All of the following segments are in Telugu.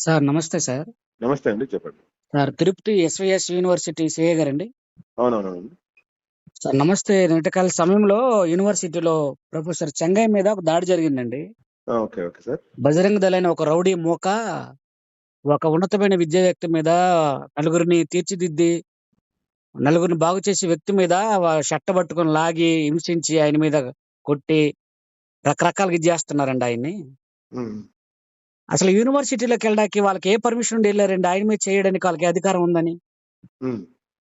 సార్ నమస్తే సార్. నమస్తే అండి, చెప్పండి. Sir Tirupati SVS university CA గారండి? అవునవునండి. సార్ నమస్తే. నేటికాల సమయంలో యూనివర్సిటీలో ప్రొఫెసర్ చెంగయ్య మీద ఒక దాడి జరిగిందండి. Okay. Okay sir. Bajrang Dal అనే ఒక రౌడీ మూక ఒక ఉన్నతమైన విద్యా వ్యక్తి మీద, నలుగురిని తీర్చిదిద్ది, నలుగురిని బాగు చేసే వ్యక్తి మీద షట్ట పట్టుకొని లాగి, హింసించి, ఆయన మీద కొట్టి, రకరకాలుగా ఇది చేస్తున్నారండి ఆయన్ని. హ్మ్. అసలు యూనివర్సిటీలోకి వెళ్ళడానికి వాళ్ళకి ఏ పర్మిషన్ ఉండి వెళ్ళారండి ఆయన మీద చేయడానికి వాళ్ళకి అధికారం ఉందని? హ్మ్.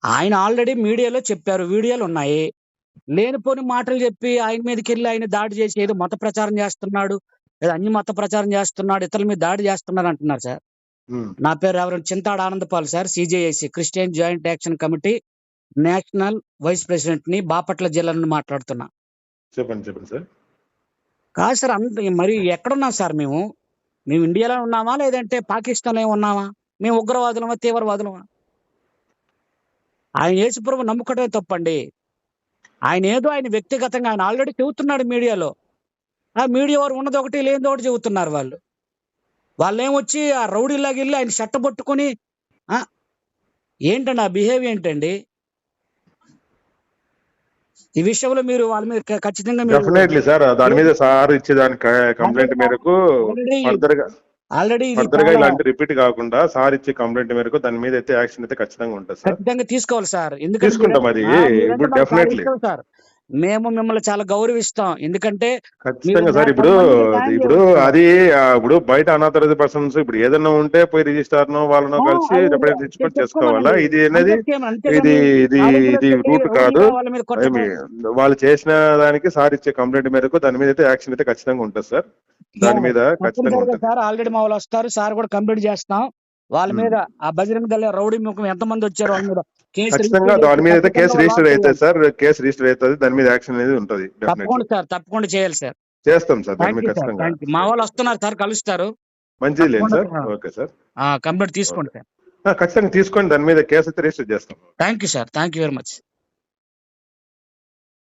ఆయన ఆల్రెడీ మీడియాలో చెప్పారు. వీడియోలు ఉన్నాయి. లేనిపోని మాటలు చెప్పి ఆయన మీదకెళ్ళి ఆయన దాడి చేసి ఏదో మత ప్రచారం చేస్తున్నాడు, ఏదో అన్య మత ప్రచారం చేస్తున్నాడు, ఇతరుల మీద దాడి చేస్తున్నారు అంటున్నారు సార్. హ్మ్. నా పేరు reverend Chintada Anandapal sir, CJAC Christian joint action committee national vice president ని, బాపట్ల జిల్లా నుండి మాట్లాడుతున్నా. చెప్పండి, చెప్పండి సార్. కాదు సార్, మరి ఎక్కడున్నాం సార్ మేము? మేము ఇండియాలో ఉన్నామా, లేదంటే పాకిస్తాన్ ఉన్నామా? మేము ఉగ్రవాదులమా, తీవ్రవాదులమా? ఆయన యేసుప్రభు నమ్ముకోవడమే తప్పండి. ఆయన వ్యక్తిగతంగా ఆయన ఆల్రెడీ చెబుతున్నాడు మీడియాలో. ఆ మీడియా వారు ఉన్నది ఒకటి, లేనిది ఒకటి చెబుతున్నారు వాళ్ళు. వాళ్ళేమొచ్చి ఆ రౌడీలాగా వెళ్ళి ఆయన షట్ట పట్టుకొని ఏంటండి ఆ బిహేవియర్ ఏంటండి? ఈ విషయంలో మీరు వాళ్ళ మీద ఖచ్చితంగా డెఫినెట్లీ సార్, దాని మీద సార్ ఇచ్చే దాని కంప్లైంట్ మేరకు ఆల్రెడీ ఫర్దర్ గా ఇలాంటి రిపీట్ కాకుండా సార్ ఇచ్చే కంప్లైంట్ మేరకు దాని మీద అయితే యాక్షన్ అయితే ఖచ్చితంగా ఉంటుంది సార్. ఖచ్చితంగా తీసుకోవాలి సార్. ఎందుకంటే తీసుకుంటాం అది ఇప్పుడు డెఫినెట్లీ సార్, మేము మిమ్మల్ని చాలా గౌరవిస్తాం. ఎందుకంటే ఖచ్చితంగా సార్. ఇప్పుడు అది ఇప్పుడు బయట అనాథరైజ్డ్ పర్సన్స్ ఇప్పుడు ఏదైనా ఉంటే పోయి రిజిస్టార్ నో వాళ్ళనో కలిసి రిప్రజెంటేషన్ చేసుకోవాలా. ఇది అనేది ఇది ఇది ఇది రూట్ కాదు. వాళ్ళు చేసిన దానికి సార్ ఇచ్చే కంప్లైంట్ మేరకు దాని మీద అయితే యాక్షన్ అయితే ఖచ్చితంగా ఉంటుంది సార్. దాని మీద ఖచ్చితంగా ఉంటుంది సార్. ఆల్రెడీ మా వాళ్ళు వస్తారు సార్, కూడా కంప్లైంట్ చేస్తాం వాళ్ళ మీద. ఆ బజరంగ దళ రౌడీ ముఖం ఎంతమంది వచ్చారు వాళ్ళ మీద ఖచ్చితంగా దాని మీద అయితే కేసు రిజిస్టర్ అవుతుంది సార్. కేసు రిజిస్టర్ అవుతుంది, దాని మీద యాక్షన్ అనేది ఉంటుంది. తప్పకుండా సార్, తప్పకుండా చేయాలి సార్. చేస్తాం సార్. దాని మీద ఖచ్చితంగా మా వాళ్ళు వస్తున్నారు సార్, కలుస్తారు. మంచిది లేదు సార్. ఓకే సార్, కంప్లైంట్ తీసుకోండి సార్. ఖచ్చితంగా తీసుకోండి. దాని మీద కేసు అయితే రిజిస్టర్ చేస్తాం. Thank you sir, thank you very much.